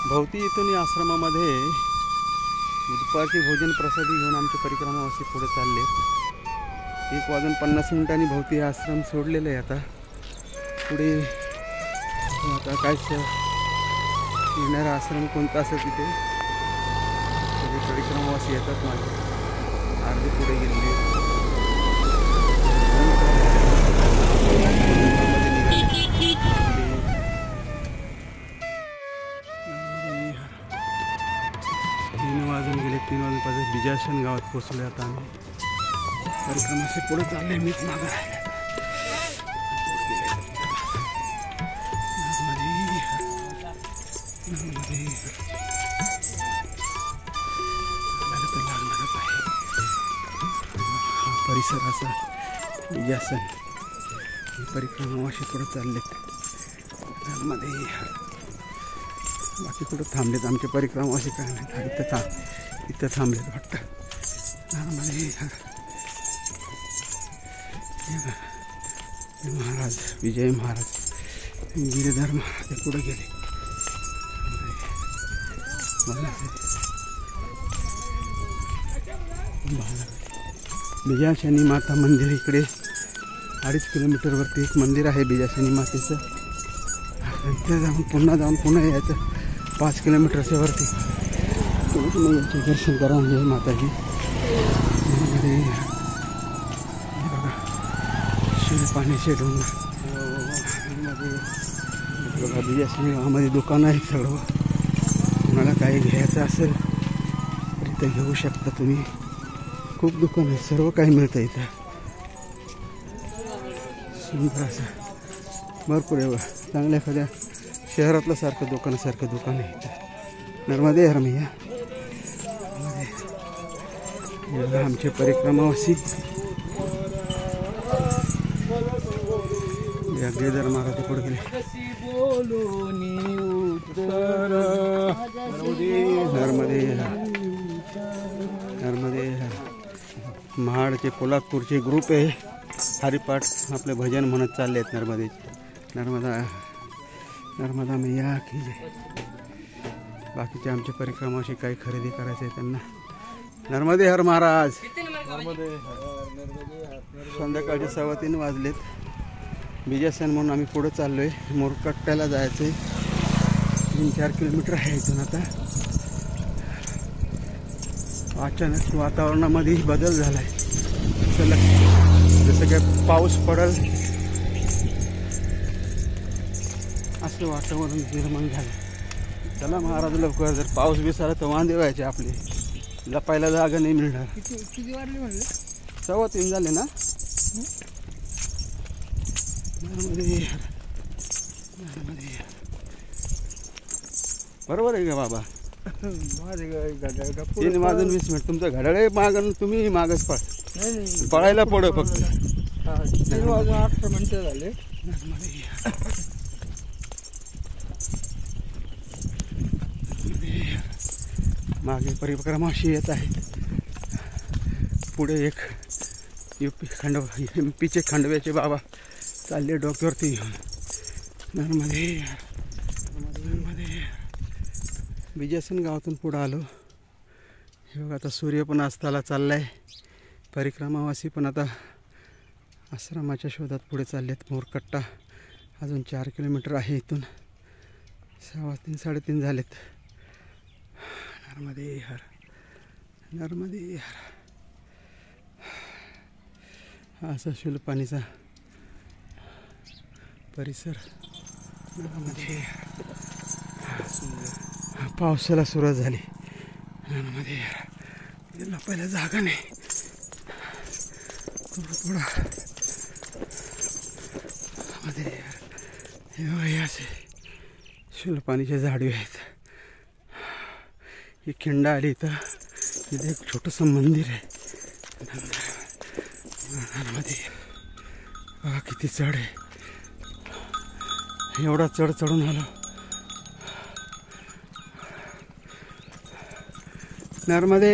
भोवती इथून या आश्रमामध्ये दुपारची भोजन प्रसादी घेऊन आमचे परिक्रमावासी पुढे चालले. 1:50 भोवती आश्रम सोडलेले आहे. आता पुढे आता काय येणारा आश्रम कोणता असेल तिथे सगळे परिक्रमावासी येतात. माझे अर्धे पुढे गेलेले तीन वाजून बिजासन गावात पोचले. आता आम्ही परिक्रमाचे पुढे चालले. मीच मागं राहिले. लागणारच आहे परिसर असा बिजासन. परिक्रमावाशी पुढे चाललेत. मध्ये बाकी कुठं थांबलेत आमचे परिक्रमावासी. काय नाही इथं थांबलेत वाटतं. महाराज विजय महाराज गिरीधर महाराज पुढे गेले. बिजाशनी माता मंदिर इकडे 2.5 किलोमीटरवरती एक मंदिर आहे बिजाशनी मातेचं. ते पुन्हा यायचं 5 किलोमीटरच्या वरती तुळशीचे दर्शन करा. म्हणजे माताजी बघा शिवपाण्याचे डोंगर. बघा बिजासनी गावामध्ये दुकानं आहेत. सगळं तुम्हाला काही घ्यायचं असेल तर इथं घेऊ शकता तुम्ही. खूप दुकान आहेत. सर्व काही मिळतं इथं. सुंदर असं भरपूर आहे. चांगल्या एखाद्या शहरातलं दुकानासारखं दुकान आहे इथं. नर्मदे हरमैया. आमचे परिक्रमावासी गिरीधर महाराज पुढे गेले. नर्मदे महाडचे पोलादपूरचे ग्रुप आहे. हरिपाठ आपले भजन म्हणत चालले आहेत. नर्मदा मैया की जय. बाकीचे आमचे परिक्रमाशी काही खरेदी करायचे आहे त्यांना. नर्मदे हर महाराज. संध्याकाळचे 3:15 वाजलेत. बिजासन म्हणून आम्ही पुढे चाललोय. मोरकट्ट्याला जायचं आहे. 3-4 किलोमीटर आहे इथून. आता अचानक वातावरणामध्ये बदल झाला आहे. जसं काय पाऊस पडेल असं वातावरण निर्माण झालं. चला महाराज लवकर. जर पाऊस बिसाला तर वांदे व्हायचे आपले. लपायला जागा नाही मिळणार. किती वाजले म्हणले? 3:15 झाले ना. बरोबर आहे का बाबा? 3:20 तुमचं घड्याळ मागं. तुम्ही मागच पळायला पड फक्त. 3:08 झाले. मागे परिक्रमाशी येत आहे. पुढे एक MP चे खांडव्याचे बाबा चालले डोक्यावरती घेऊन. नर्मदे बिजासन गावातून पुढं आलो. हे बघा आता सूर्य पण अस्ताला चाललाय. परिक्रमावासी पण आता आश्रमाच्या शोधात पुढे चाललेत. मोरकट्टा अजून 4 किलोमीटर आहे इथून. 3:30 झालेत. नर्मदे हर. असा शिलपाणीचा परिसर. नर्मदे पावसाला सुरुवात झाली. नर्मदे लपायला जागा नाही. थोडा हे असे शिलपाणीचे झाडे आहेत. ही खिंड आली तर इथे एक छोटंसं मंदिर आहे. नर्मदे बघा किती चढ आहे. एवढा चढून आलो. नर्मदे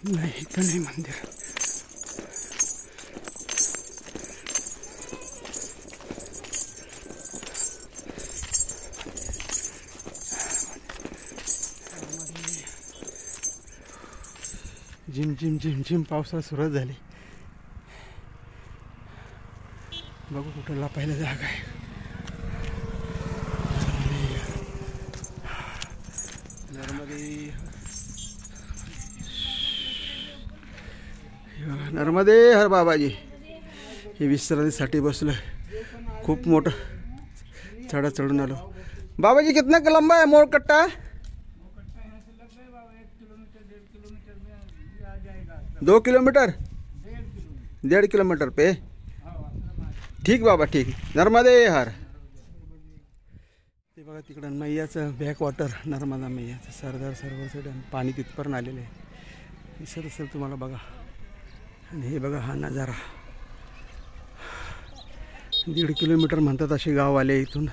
नाही इथं नाही मंदिर. झिम झिम झिम झिम पावसाळा सुरुवात झाली. बघू कुठं लपायला जागा आहे. नर्मदे हर बाबाजी. हे विश्रांतीसाठी बसलो. खूप मोठं चढा चढून आलो. बाबाजी कितना लंबा है मोड़ कट्टा? 2 किलोमीटर 1.5 किलोमीटर पे. ठीक बाबा ठीक. नर्मदे हर. ते बघा तिकडं मैयाचं बॅक वॉटर. नर्मदा मैयाचं सरदार सरोवरचं डॅम. पाणी तिथपर्यंत आलेलं आहे. दिसत असेल तुम्हाला बघा. आणि हे बघा हा नजारा. 1.5 किलोमीटर म्हणतात असे गाव आले इथून.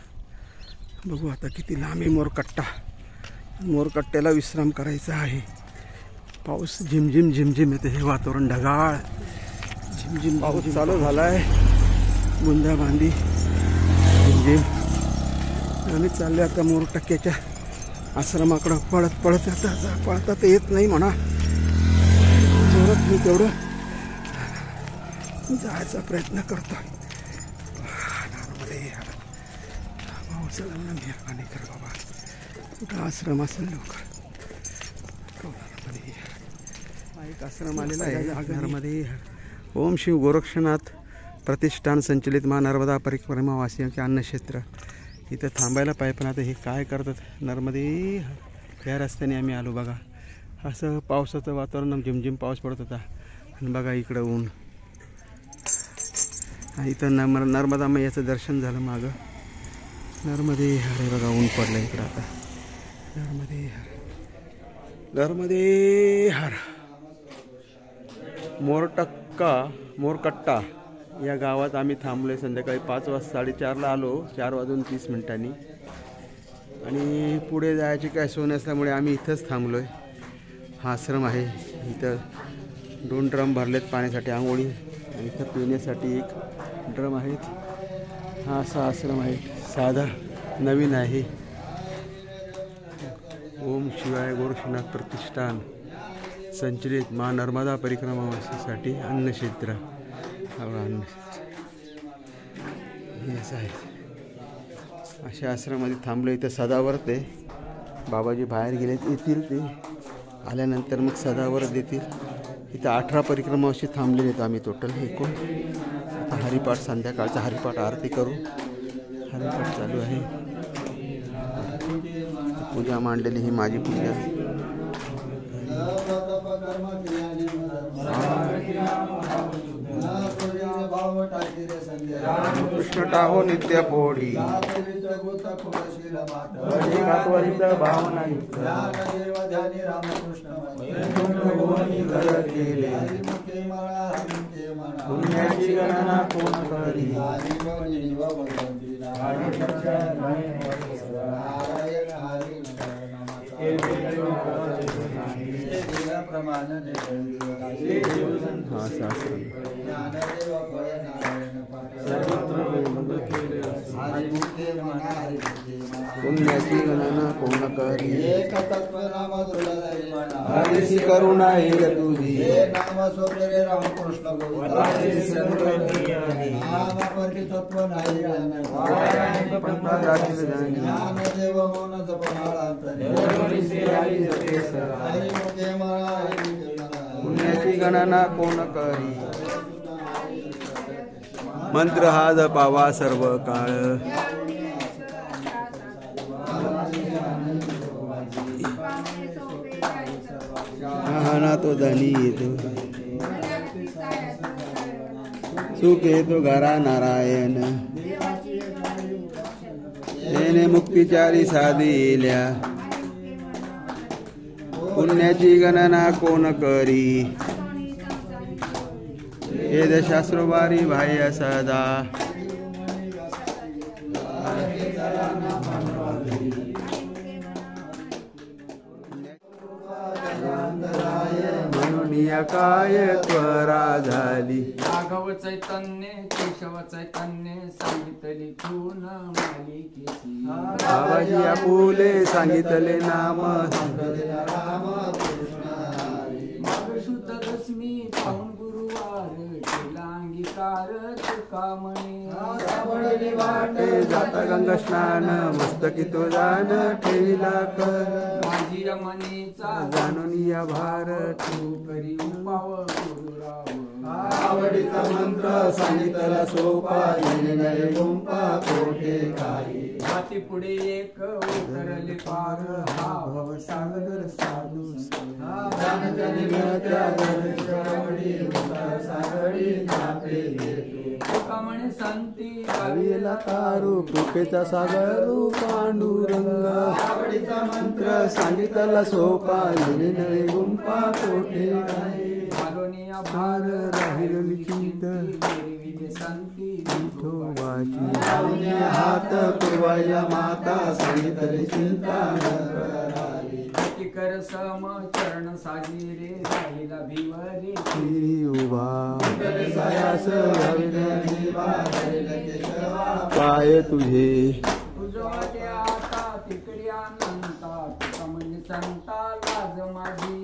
बघू आता किती लांब आहे मोरकट्टा. मोरकट्ट्याला विश्राम करायचा आहे. पाऊस झिमझिम झिमझिम येते. हे वातावरण ढगाळ झिमझिम पाऊस चालू झाला आहे. बुंदाबांदी झिमझिम. आम्ही चाललो आता मोरटक्क्याच्या आश्रमाकडं. पळत पळत आता पळता तर येत नाही म्हणा. जोरात मी तेवढं जायचा प्रयत्न करतो. पावसाळ्याला मेहरबानी कर बाबा. कुठं आश्रम असेल लवकर. एक आश्रम आलेला आहे घरामध्ये. ओम शिव गोरक्षनाथ प्रतिष्ठान संचलित महा नर्मदा परिक्रमा वासियांचे अन्नक्षेत्र. इथं थांबायला पाहिजे पण आता हे काय करतात. नर्मदे ह्या रस्त्याने आम्ही आलो बघा. असं पावसाचं वातावरण झिमझिम पाऊस पडत होता. आणि बघा इकडं ऊन. इथं नर्मदा मैयाचं दर्शन झालं मागं. नर्मदे हर. बघा ऊन पडलं इकडं आता. नर्मदे हर नर्मदे हर. मोरकट्टा या गावात आम्ही थांबलोय. संध्याकाळी 5 वाजता 4:30ला आलो. 4:30 आणि पुढे जायची काय सोय नसल्यामुळे आम्ही इथंच थांबलोय. हा आश्रम आहे. इथं 2 ड्रम भरलेत पाण्यासाठी आंघोळी. आणि इथं पिण्यासाठी 1 ड्रम आहेत. हा असा आश्रम आहे. साधा नवीन आहे. ओम शिवाय गोरक्षनाथ प्रतिष्ठान संचलित महा नर्मदा परिक्रमा वासीसाठी अन्नक्षेत्र. हे असं आहे. अशा आश्रमामध्ये थांबलो. इथं सदाव्रत आहे. बाबाजी बाहेर गेले येतील. ते आल्यानंतर मग सदाव्रत देतील. इथं 18 परिक्रमावशी थांबलेले आहेत आम्ही टोटल एकूण. आता हरिपाठ संध्याकाळचा हरिपाठ आरती करू. हरिपाठ चालू आहे. पूजा मांडलेली ही माझी पूजा. कृष्ण टाहो नित्य पोढी भावना पुण्याची गणना कोण करी. पुण्याची गणना कोण करी. हरीची करुणा येईल तुझी. नाम सोपरे रामकृष्ण तत्व नाही. ज्ञानदेव मौन पुण्याची गणना कोण करी. मंत्र हा जपावा सर्व काळ. हा तो धनी येतो. सुख येतो घरा नारायण. येणे मुक्तिचारी साधिल्या. पुण्याची गणना कोण करी. हे दशास्त्रवारी बाह्य सदा. म्हणून काय त्वरा झाली. राघव चैतन्य केशव चैतन्य सांगितले खून मालिकेची. बाबाजी आपुले सांगितले नाम. माघ शुद्ध दशमी पाहून गुरुवार केला अंगीकार तुका म्हणे. वाटे जाता गंगा स्नान मस्तकी तो जाण ठेविला कर. माझी रमणीचा जाणून या भार तू करी उपाव गुरुराव. आवडीचा मंत्र सांगितला सोपा येणे गुंपा कोठे काही. हाती पुढे एक उतरले पार हा भवसागर साधू. तुका म्हणे संती गावीला तारू कृपेचा सागरू पांडुरंग. आवडीचा मंत्र सांगितला सोपा येणे नवे गुंपा कोठे काही. मालोनिया भार राहिली चिंत संती विठोबाची. हात पुरवायला माता सांगितली चिंता कर सम चरण साजिरे राहिला भिवरे. श्री उभा पाय तुझे तुझे आता तिकडे अनंता. तुका म्हणजे संता लाज माझी.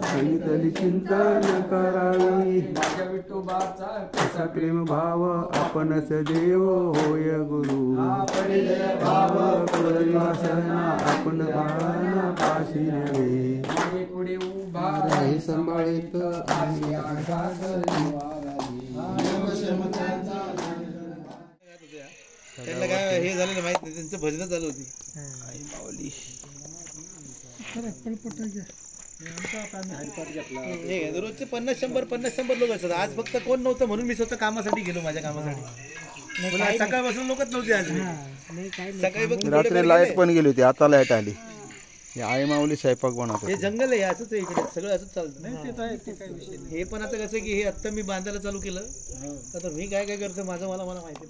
सांगितली चिंता न करावी. माझ्या विठोबाचा कसा प्रेम भाव आपणच देव होय गुरु. भाव वासना आपण बाळांना पाशी नव्हे. मागे पुढे उभा राही सांभाळीत आली आघात निवाराली. त्यांना काय हे झालं माहित नाही, त्यांचं भजन चालू होती. आई माऊली. रोजचे 50-100 लोक असतात. आज फक्त कोण नव्हतं म्हणून मी स्वतः कामासाठी गेलो, माझ्या कामासाठी. पण आज सकाळपासून लोकच नव्हते. आज मी सकाळी बघ रात्री लाईट पण गेली होती, आता लाईट आली. आई माऊली स्वयंपाक बनवतो. हे जंगल आहे, असंच आहे इकडे सगळं असंच चालतं. हे पण आता कसं की हे आता मी बांधायला चालू केलं. आता मी काय करतो माझं मला माहिती.